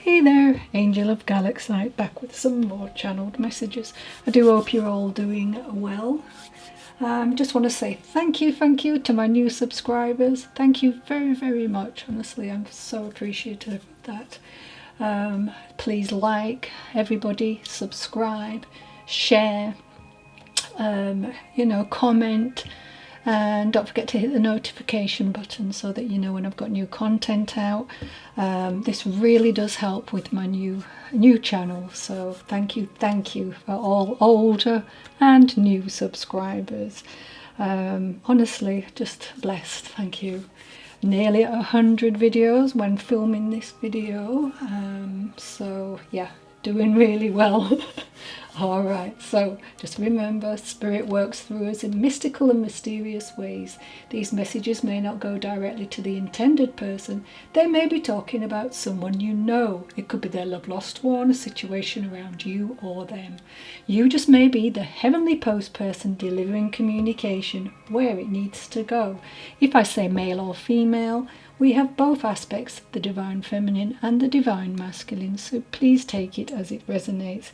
Hey there, Angel of Galaxite, back with some more channeled messages. I do hope you're all doing well. Just want to say thank you to my new subscribers. Thank you very, very much. Honestly, I'm so appreciative of that. Please like, everybody, subscribe, share, comment. And don't forget to hit the notification button so that you know when I've got new content out. This really does help with my new channel. So thank you for all older and new subscribers. Honestly, just blessed. Thank you. Nearly 100 videos when filming this video. So yeah, doing really well. Alright, so just remember, Spirit works through us in mystical and mysterious ways. These messages may not go directly to the intended person. They may be talking about someone you know. It could be their love lost one, a situation around you or them. You just may be the heavenly post person delivering communication where it needs to go. If I say male or female, we have both aspects, the divine feminine and the divine masculine, so please take it as it resonates.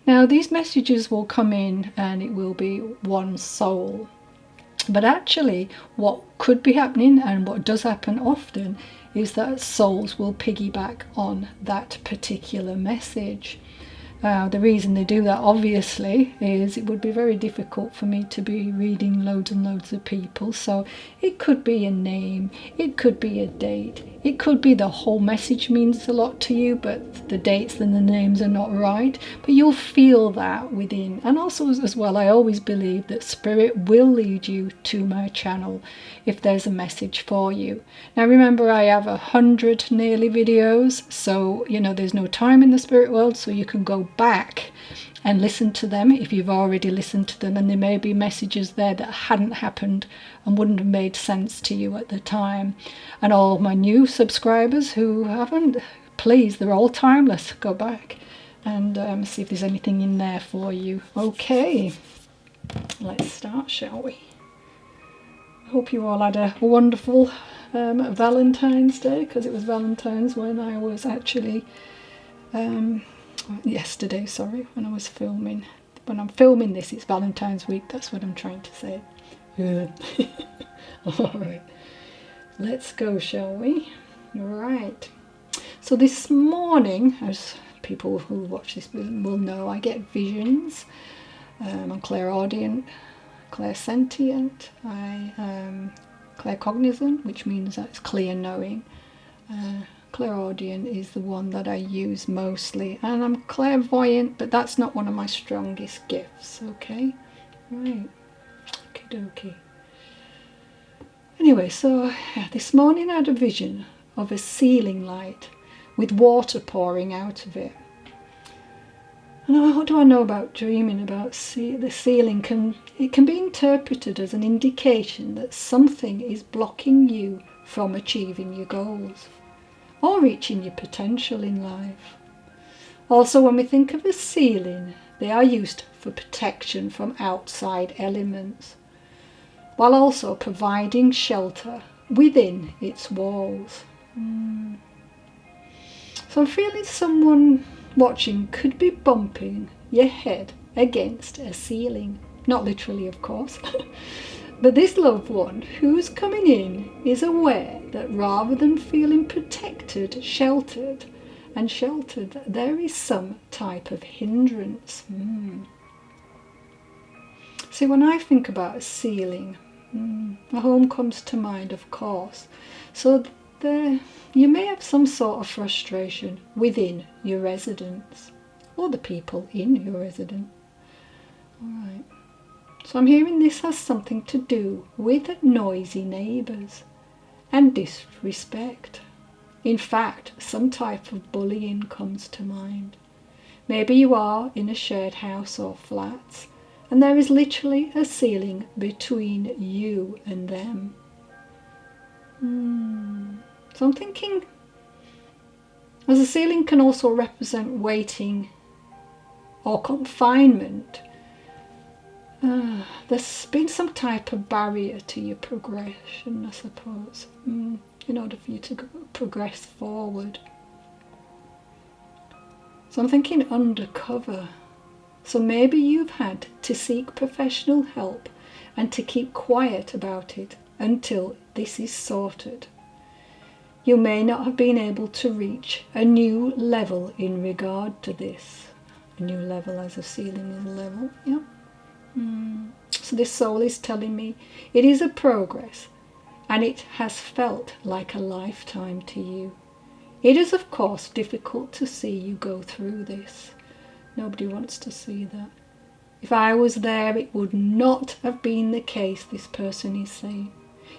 Now, these messages will come in and it will be one soul. But actually, what could be happening, and what does happen often, is that souls will piggyback on that particular message. The reason they do that, obviously, is it would be very difficult for me to be reading loads and loads of people. So it could be a name, it could be a date, it could be the whole message means a lot to you, but the dates and the names are not right. But you'll feel that within. And also as well, I always believe that Spirit will lead you to my channel if there's a message for you. Now remember, I have 100 nearly videos, so there's no time in the spirit world, so you can go back and listen to them if you've already listened to them, and there may be messages there that hadn't happened and wouldn't have made sense to you at the time. And all my new subscribers who haven't, please, they're all timeless. Go back and see if there's anything in there for you. Okay, let's start, shall we? I hope you all had a wonderful Valentine's Day, because it was Valentine's when I was actually yesterday, sorry, when I was filming. When I'm filming this, it's Valentine's week. That's what I'm trying to say. All right, let's go, shall we? All right. So this morning, as people who watch this will know, I get visions. I'm clairaudient, clairsentient, claircognizant, which means that it's clear knowing. Clairaudient is the one that I use mostly, and I'm clairvoyant, but that's not one of my strongest gifts. Okay, right, okie dokie. Anyway, so this morning I had a vision of a ceiling light with water pouring out of it. And what do I know about dreaming? About the ceiling can be interpreted as an indication that something is blocking you from achieving your goals or reaching your potential in life. Also, when we think of a ceiling, they are used for protection from outside elements, while also providing shelter within its walls. So I'm feeling someone watching could be bumping your head against a ceiling. Not literally, of course. But this loved one who's coming in is aware that rather than feeling protected, sheltered, there is some type of hindrance. See, when I think about a ceiling, a home comes to mind, of course. So you may have some sort of frustration within your residence or the people in your residence. All right. So I'm hearing this has something to do with noisy neighbours and disrespect. In fact, some type of bullying comes to mind. Maybe you are in a shared house or flats, and there is literally a ceiling between you and them. So I'm thinking, as a ceiling can also represent waiting or confinement, there's been some type of barrier to your progression, I suppose, in order for you to progress forward. So I'm thinking undercover. So maybe you've had to seek professional help and to keep quiet about it until this is sorted. You may not have been able to reach a new level in regard to this. A new level, as a ceiling is a level, yeah. So this soul is telling me it is a progress, and it has felt like a lifetime to you. It is, of course, difficult to see you go through this. Nobody wants to see that. If I was there, it would not have been the case, this person is saying.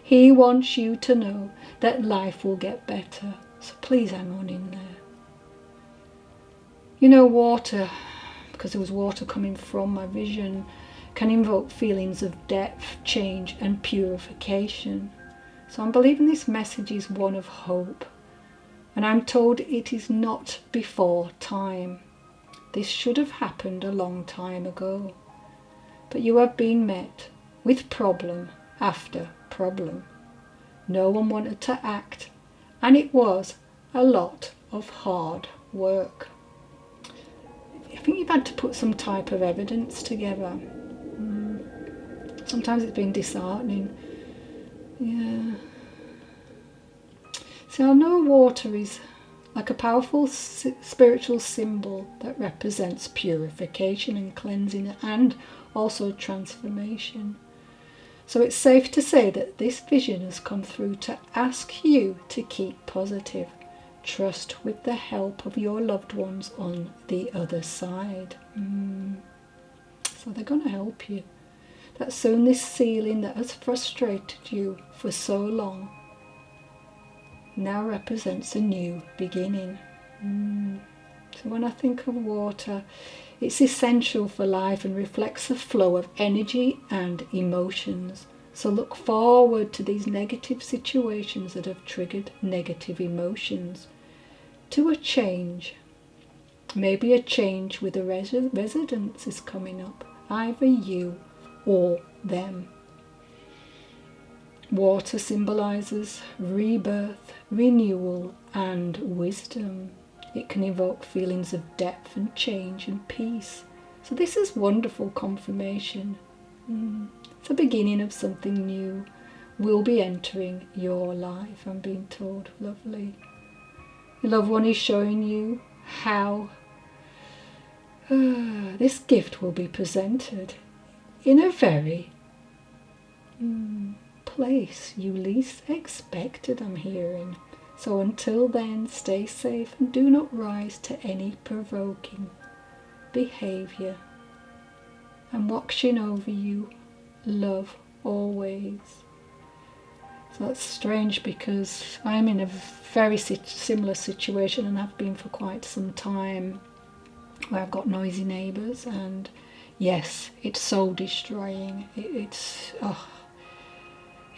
He wants you to know that life will get better. So please hang on in there. You know, water, because there was water coming from my vision, can invoke feelings of depth, change and purification. So I'm believing this message is one of hope. And I'm told it is not before time. This should have happened a long time ago. But you have been met with problem after problem. No one wanted to act, and it was a lot of hard work. I think you've had to put some type of evidence together. Sometimes it's been disheartening. Yeah. So I know water is like a powerful spiritual symbol that represents purification and cleansing and also transformation. So it's safe to say that this vision has come through to ask you to keep positive. Trust with the help of your loved ones on the other side. So they're going to help you. That soon this ceiling that has frustrated you for so long now represents a new beginning. So when I think of water, it's essential for life and reflects the flow of energy and emotions. So look forward to these negative situations that have triggered negative emotions, to a change. Maybe a change with the residents is coming up, either you or them. Water symbolises rebirth, renewal and wisdom. It can evoke feelings of depth and change and peace. So this is wonderful confirmation. It's the beginning of something new. Will be entering your life, I'm being told. Lovely. Your loved one is showing you how this gift will be presented in a very place you least expected, I'm hearing. So until then, stay safe and do not rise to any provoking behaviour. I'm watching over you, love always. So that's strange because I'm in a very similar situation and have been for quite some time, where I've got noisy neighbours, and yes, it's soul destroying. It's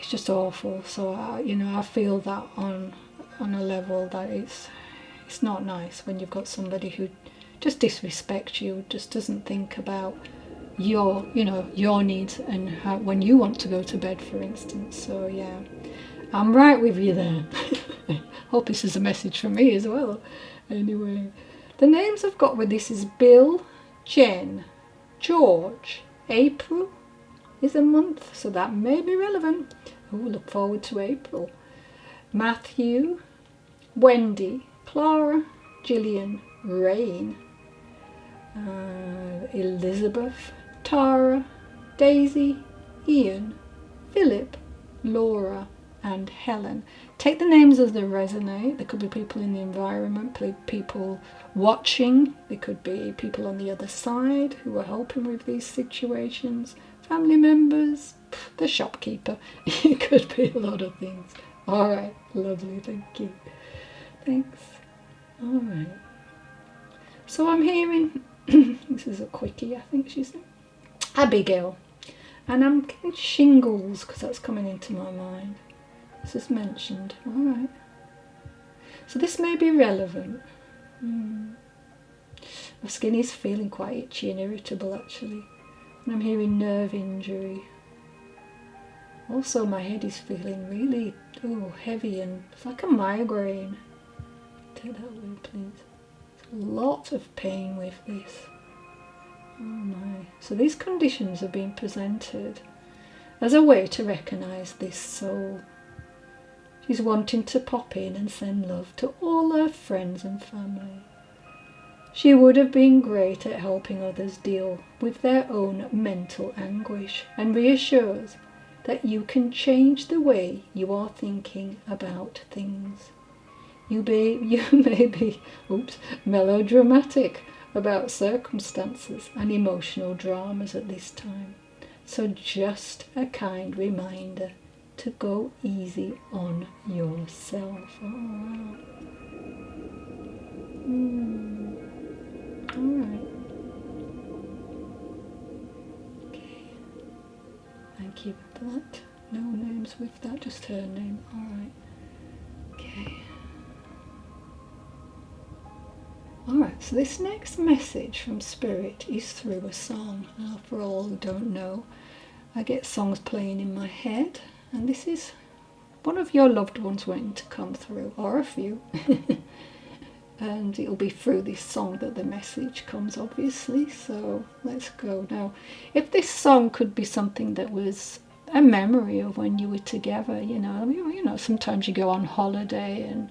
just awful. So I feel that on a level that it's not nice when you've got somebody who just disrespects you, just doesn't think about your needs and how, when you want to go to bed, for instance. So yeah, I'm right with you there. Hope this is a message for me as well. Anyway, the names I've got with this is Bill, Jen, George. April is a month, so that may be relevant. Look forward to April. Matthew, Wendy, Clara, Gillian, Rain, Elizabeth, Tara, Daisy, Ian, Philip, Laura and Helen. Take the names as they resonate. There could be people in the environment, people watching, there could be people on the other side who are helping with these situations, family members, the shopkeeper. It could be a lot of things. Alright, lovely, thank you. Thanks. Alright. So I'm hearing, this is a quickie, I think she said, Abigail. And I'm getting shingles because that's coming into my mind. This is mentioned. Alright. So this may be relevant. My skin is feeling quite itchy and irritable actually. And I'm hearing nerve injury. Also my head is feeling really heavy and it's like a migraine. Take that away please. lot of pain with this. Oh my. So these conditions have been presented as a way to recognise this soul. She's wanting to pop in and send love to all her friends and family. She would have been great at helping others deal with their own mental anguish, and reassures that you can change the way you are thinking about things. You may be melodramatic about circumstances and emotional dramas at this time. So just a kind reminder to go easy on yourself. Oh, wow. All right. Okay. Thank you for that. No names with that, just her name. All right. Okay. All right. So this next message from Spirit is through a song. Now, for all who don't know, I get songs playing in my head, and this is one of your loved ones waiting to come through, or a few. And it'll be through this song that the message comes, obviously. So let's go now. If this song could be something that was a memory of when you were together, you know, sometimes you go on holiday and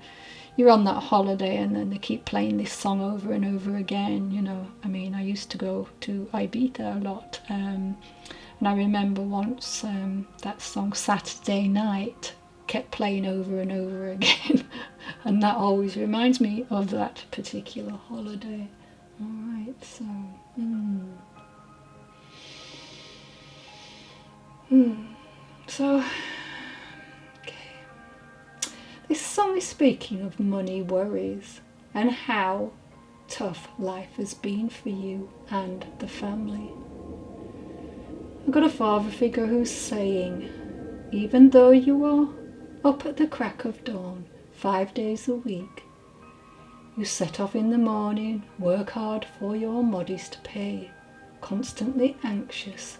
you're on that holiday and then they keep playing this song over and over again, you know. I mean, I used to go to Ibiza a lot, and I remember once that song Saturday Night kept playing over and over again. And that always reminds me of that particular holiday. All right, so so okay. This song is speaking of money worries and how tough life has been for you and the family. I've got a father figure who's saying, even though you are up at the crack of dawn 5 days a week, you set off in the morning, work hard for your modest pay, constantly anxious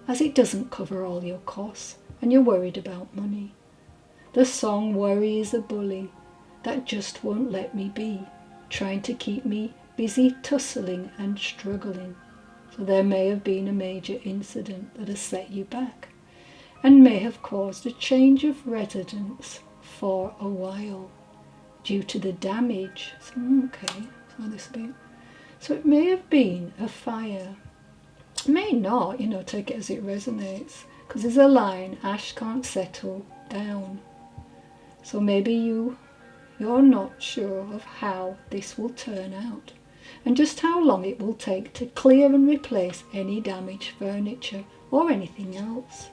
as it doesn't cover all your costs and you're worried about money. The song Worry is a bully that just won't let me be, trying to keep me busy tussling and struggling. So there may have been a major incident that has set you back and may have caused a change of residence for a while due to the damage. So it may have been a fire. It may not, take it as it resonates, because there's a line, ash can't settle down. So maybe you're not sure of how this will turn out and just how long it will take to clear and replace any damaged furniture or anything else.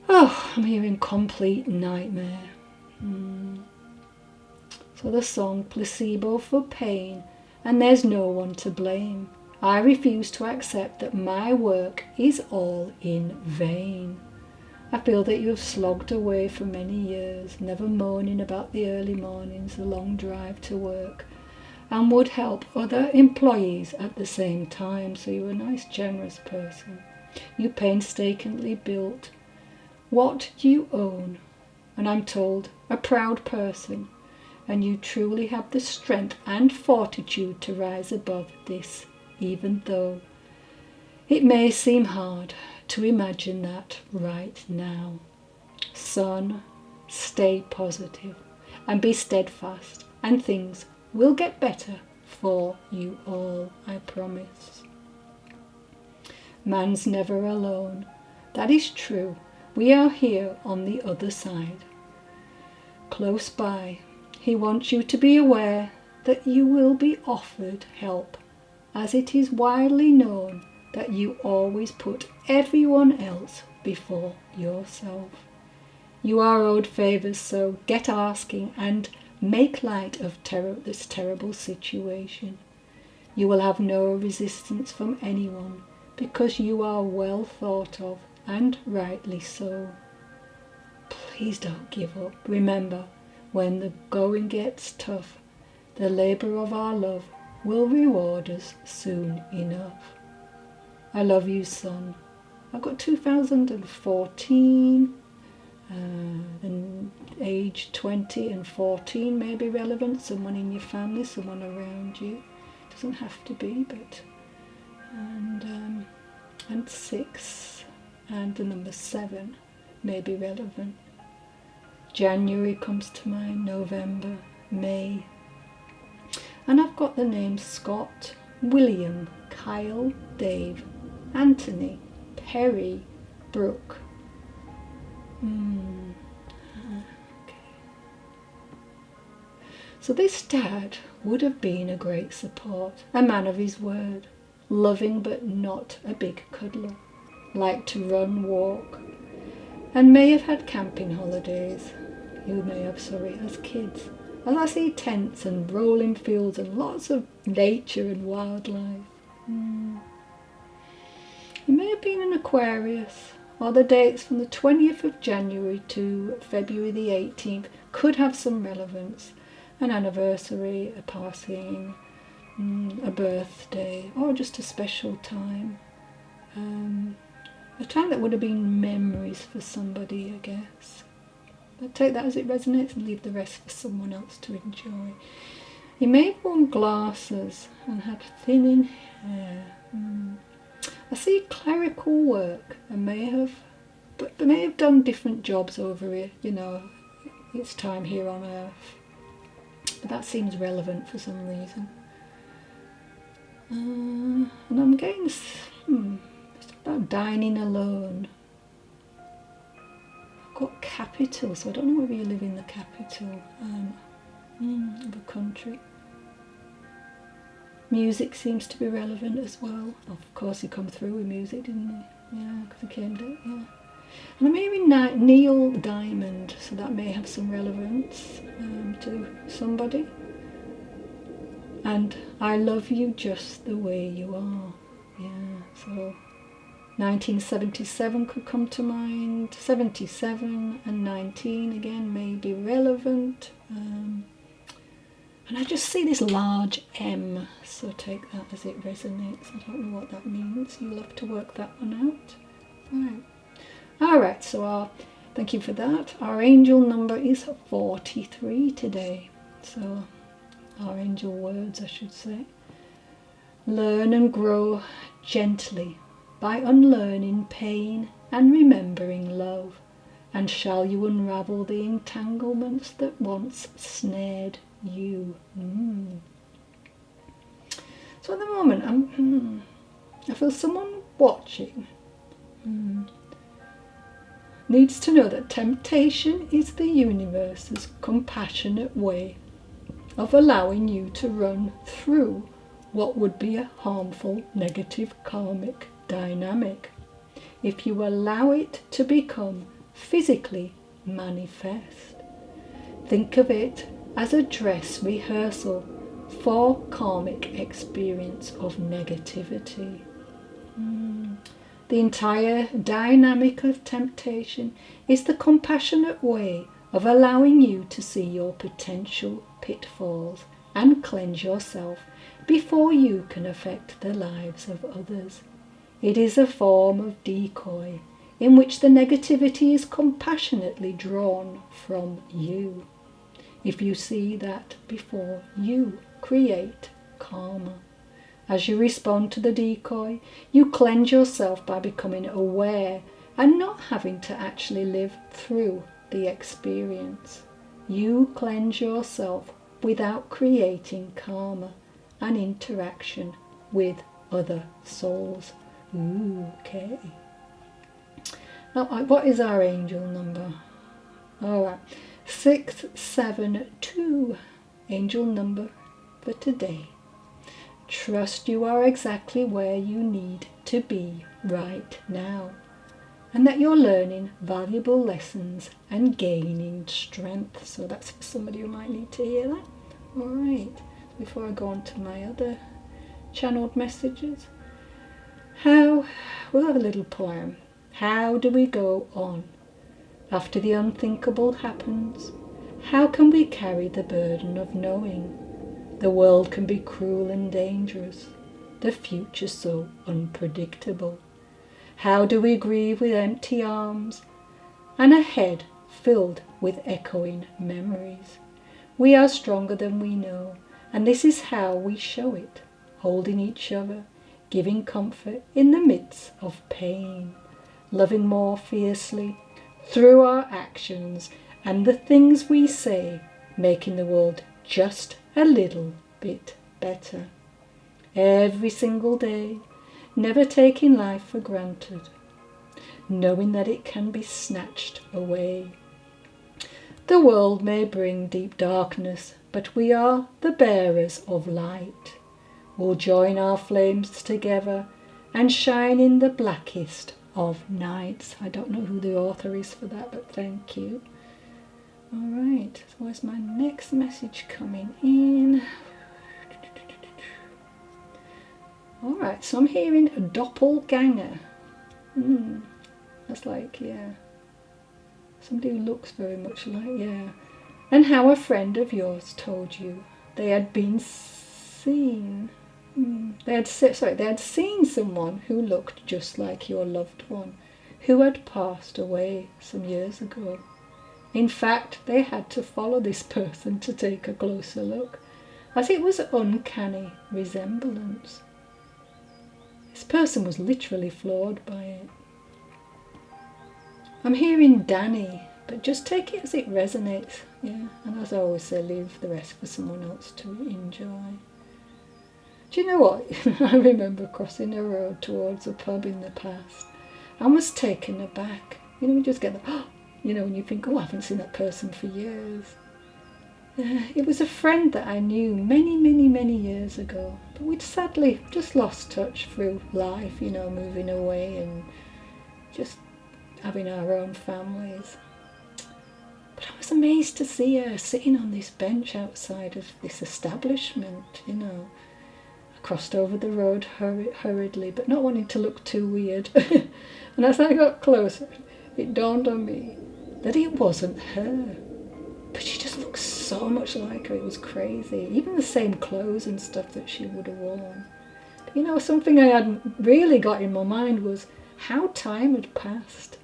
Oh, I'm hearing complete nightmare. So the song Placebo for Pain, and there's no one to blame. I refuse to accept that my work is all in vain. I feel that you have slogged away for many years, never moaning about the early mornings, the long drive to work, and would help other employees at the same time. So you're a nice, generous person. You painstakingly built what you own, and I'm told a proud person, and you truly have the strength and fortitude to rise above this, even though it may seem hard to imagine that right now. Son, stay positive and be steadfast, and things will get better for you all, I promise. Man's never alone. That is true. We are here on the other side. Close by. He wants you to be aware that you will be offered help, as it is widely known that you always put everyone else before yourself. You are owed favours, so get asking and make light of this terrible situation. You will have no resistance from anyone because you are well thought of, and rightly so. Please don't give up. Remember, when the going gets tough, the labour of our love will reward us soon enough. I love you, son. I've got 2014 Then age 20 and 14 may be relevant. Someone in your family, someone around you. Doesn't have to be, but and 6 and the number 7 may be relevant. January comes to mind, November, May. And I've got the names Scott, William, Kyle, Dave, Anthony, Perry, Brooke. Okay. So this dad would have been a great support, a man of his word, loving but not a big cuddler, liked to run, walk, and may have had camping holidays. You may have, as kids. As I see tents and rolling fields and lots of nature and wildlife. He may have been an Aquarius, or the dates from the 20th of January to February the 18th could have some relevance. An anniversary, a passing, a birthday, or just a special time. A time that would have been memories for somebody, I guess. But take that as it resonates and leave the rest for someone else to enjoy. He may have worn glasses and had thinning hair. I see clerical work and may have done different jobs over here, its time here on earth. But that seems relevant for some reason. And I'm getting it's about dining alone. I've got capital, so I don't know whether you live in the capital of a country. Music seems to be relevant as well. Of course, he come through with music, didn't he? Yeah, because he came down. Yeah. And I'm hearing Neil Diamond, so that may have some relevance to somebody. And I love you just the way you are. Yeah, so 1977 could come to mind. 77 and 19 again may be relevant. And I just see this large M, so take that as it resonates. I don't know what that means. You'll have to work that one out. Right. Alright, so thank you for that. Our angel number is 43 today. So our angel words, I should say. Learn and grow gently by unlearning pain and remembering love. And shall you unravel the entanglements that once snared you. So at the moment, I feel someone watching needs to know that temptation is the universe's compassionate way of allowing you to run through what would be a harmful, negative karmic dynamic if you allow it to become physically manifest. Think of it as a dress rehearsal for karmic experience of negativity. The entire dynamic of temptation is the compassionate way of allowing you to see your potential pitfalls and cleanse yourself before you can affect the lives of others. It is a form of decoy in which the negativity is compassionately drawn from you. If you see that before you create karma. As you respond to the decoy, you cleanse yourself by becoming aware and not having to actually live through the experience. You cleanse yourself without creating karma and interaction with other souls. Okay. Now, what is our angel number? Alright, 672, angel number for today. Trust you are exactly where you need to be right now, and that you're learning valuable lessons and gaining strength. So that's for somebody who might need to hear that. Alright, before I go on to my other channeled messages, we'll have a little poem. How do we go on? After the unthinkable happens, how can we carry the burden of knowing? The world can be cruel and dangerous, the future so unpredictable. How do we grieve with empty arms and a head filled with echoing memories. We are stronger than we know, and this is how we show it, holding each other, giving comfort in the midst of pain, loving more fiercely through our actions and the things we say, making the world just a little bit better. Every single day, never taking life for granted, knowing that it can be snatched away. The world may bring deep darkness, but we are the bearers of light. We'll join our flames together and shine in the blackest of nights. I don't know who the author is for that, but thank you. All right, so where's my next message coming in? All right, so I'm hearing a doppelganger. That's like, yeah, somebody who looks very much like, yeah. And how a friend of yours told you they had been seen. They had seen someone who looked just like your loved one, who had passed away some years ago. In fact, they had to follow this person to take a closer look, as it was uncanny resemblance. This person was literally floored by it. I'm hearing Danny, but just take it as it resonates, yeah. And as I always say, leave the rest for someone else to enjoy. Do you know what? I remember crossing a road towards a pub in the past and was taken aback. You know, we just get the, you know, when you think, oh, I haven't seen that person for years. It was a friend that I knew many, many, many years ago, but we'd sadly just lost touch through life, you know, moving away and just having our own families. But I was amazed to see her sitting on this bench outside of this establishment, you know. I crossed over the road hurriedly, but not wanting to look too weird. And as I got closer, it dawned on me that it wasn't her. But she just looked so much like her, it was crazy. Even the same clothes and stuff that she would have worn. But, you know, something I hadn't really got in my mind was how time had passed.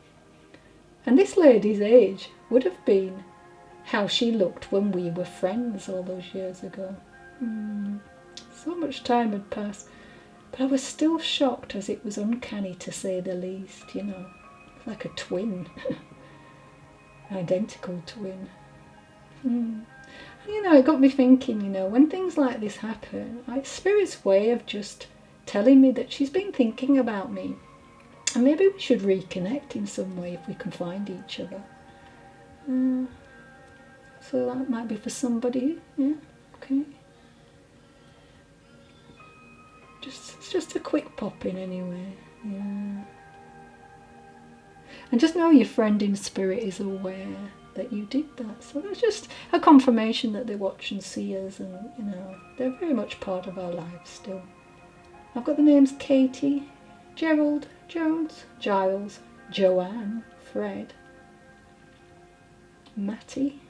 And this lady's age would have been how she looked when we were friends all those years ago. So much time had passed, but I was still shocked, as it was uncanny to say the least, you know, like a twin, identical twin. And, you know, it got me thinking, you know, when things like this happen, it's Spirit's way of just telling me that she's been thinking about me, and maybe we should reconnect in some way if we can find each other. So that might be for somebody, yeah, okay. It's just a quick pop in anyway, yeah. And just know your friend in spirit is aware that you did that. So that's just a confirmation that they watch and see us, and, you know, they're very much part of our lives still. I've got the names Katie, Gerald, Jones, Giles, Joanne, Fred, Matty,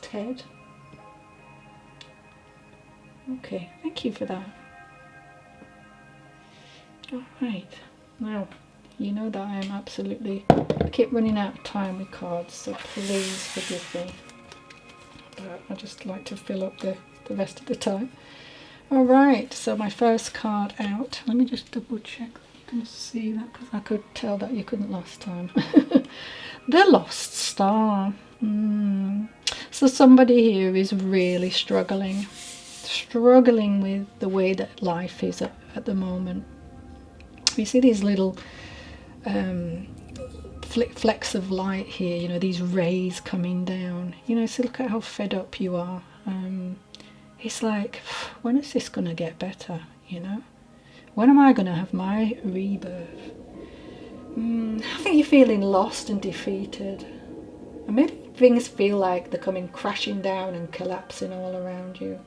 Ted. Okay, thank you for that. Alright, now, you know that I am absolutely, I keep running out of time with cards, so please forgive me. But I just like to fill up the rest of the time. Alright, so my first card out, let me just double check that you can see that, because I could tell that you couldn't last time. The Lost Star. So somebody here is really struggling with the way that life is at the moment. You see these little flecks of light here, you know, these rays coming down, you know, so look at how fed up you are. It's like, when is this going to get better, you know? When am I going to have my rebirth? I think you're feeling lost and defeated. And maybe things feel like they're coming crashing down and collapsing all around you.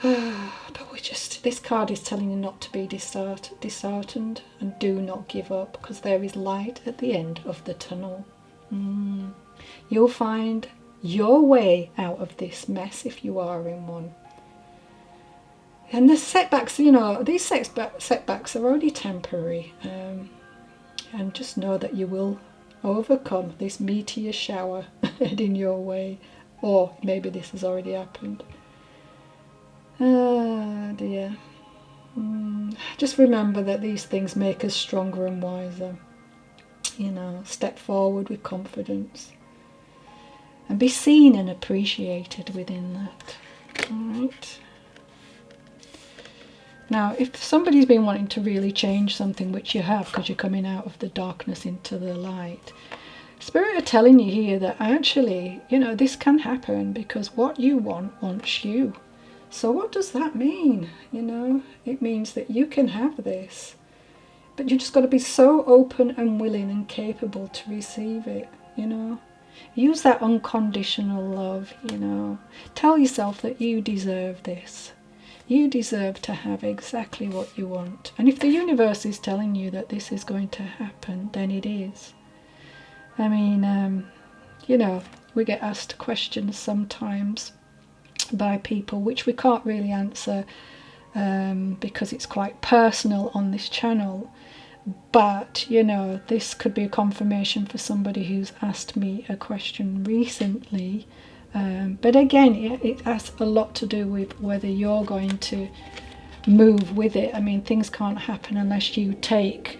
But this card is telling you not to be disheartened, and do not give up, because there is light at the end of the tunnel. You'll find your way out of this mess if you are in one. And the setbacks, you know, these setbacks are only temporary. And just know that you will overcome this meteor shower heading your way. Or maybe this has already happened. Ah, dear. Just remember that these things make us stronger and wiser. Step forward with confidence. And be seen and appreciated within that. Alright. Now, if somebody's been wanting to really change something, which you have because you're coming out of the darkness into the light, Spirit are telling you here that actually, this can happen because what you want wants you. So what does that mean? It means that you can have this, but you just got to be so open and willing and capable to receive it, Use that unconditional love, Tell yourself that you deserve this. You deserve to have exactly what you want. And if the universe is telling you that this is going to happen, then it is. I mean, we get asked questions sometimes by people which we can't really answer because it's quite personal on this channel. But, this could be a confirmation for somebody who's asked me a question recently. But again, it has a lot to do with whether you're going to move with it. I mean, things can't happen unless you take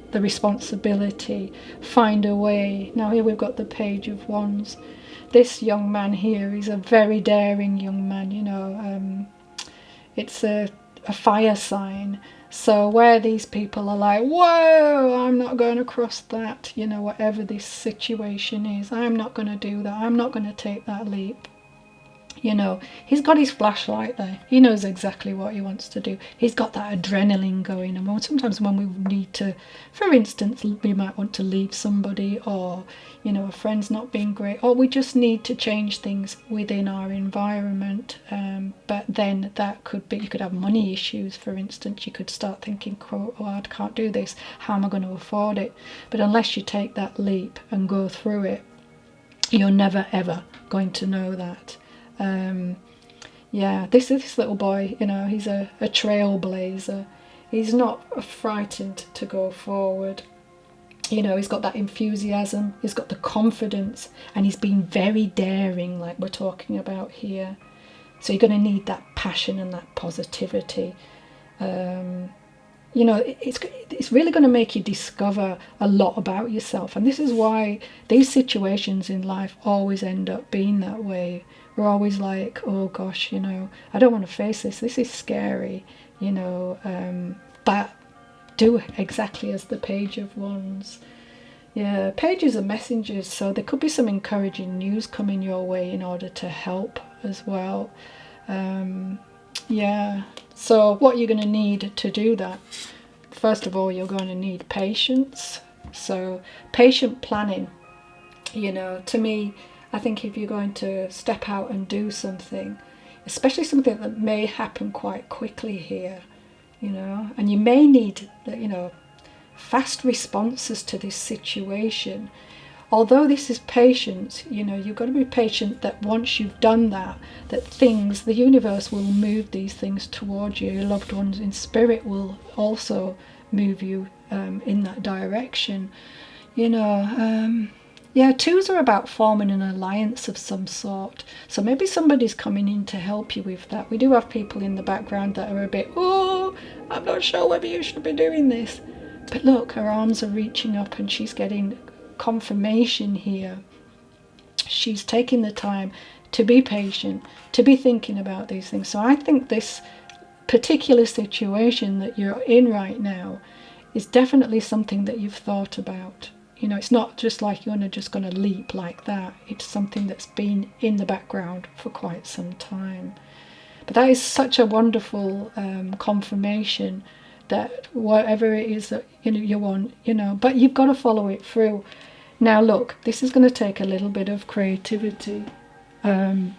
the responsibility, find a way. Now here we've got the Page of Wands. This young man here is a very daring young man, it's a fire sign. So where these people are like, whoa, I'm not going to cross that, whatever this situation is, I'm not going to do that, I'm not going to take that leap. He's got his flashlight there. He knows exactly what he wants to do. He's got that adrenaline going. And sometimes when we need to, for instance, we might want to leave somebody, or, a friend's not being great, or we just need to change things within our environment. But then that could be, you could have money issues, for instance. You could start thinking, oh, I can't do this. How am I going to afford it? But unless you take that leap and go through it, you're never, ever going to know that. This little boy, he's a trailblazer. He's not frightened to go forward. He's got that enthusiasm, he's got the confidence, and he's been very daring, like we're talking about here. So you're going to need that passion and that positivity. It's really going to make you discover a lot about yourself. And this is why these situations in life always end up being that way. We're always like, oh gosh, I don't want to face this. This is scary, but do exactly as the Page of Wands. Yeah, pages are messengers, so there could be some encouraging news coming your way in order to help as well. So what you're going to need to do that, first of all, you're going to need patience. So patient planning, to me, I think if you're going to step out and do something, especially something that may happen quite quickly here, and you may need, fast responses to this situation. Although this is patience, you've got to be patient that once you've done that the universe will move these things towards you. Your loved ones in spirit will also move you in that direction. Twos are about forming an alliance of some sort. So maybe somebody's coming in to help you with that. We do have people in the background that are a bit, oh, I'm not sure whether you should be doing this. But look, her arms are reaching up and she's getting confirmation here. She's taking the time to be patient, to be thinking about these things. So I think this particular situation that you're in right now is definitely something that you've thought about. It's not just like you're just going to leap like that. It's something that's been in the background for quite some time. But that is such a wonderful confirmation that whatever it is that you want, but you've got to follow it through. Now look, this is going to take a little bit of creativity. I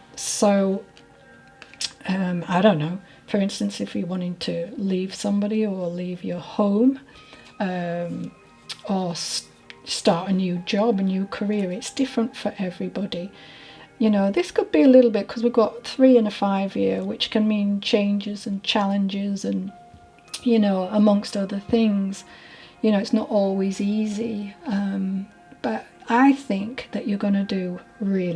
don't know, for instance, if you're wanting to leave somebody or leave your home, or start a new job, a new career, it's different for everybody. This could be a little bit, because we've got 3 and a 5 here, which can mean changes and challenges and amongst other things. You know, it's not always easy, but I think that you're going to do really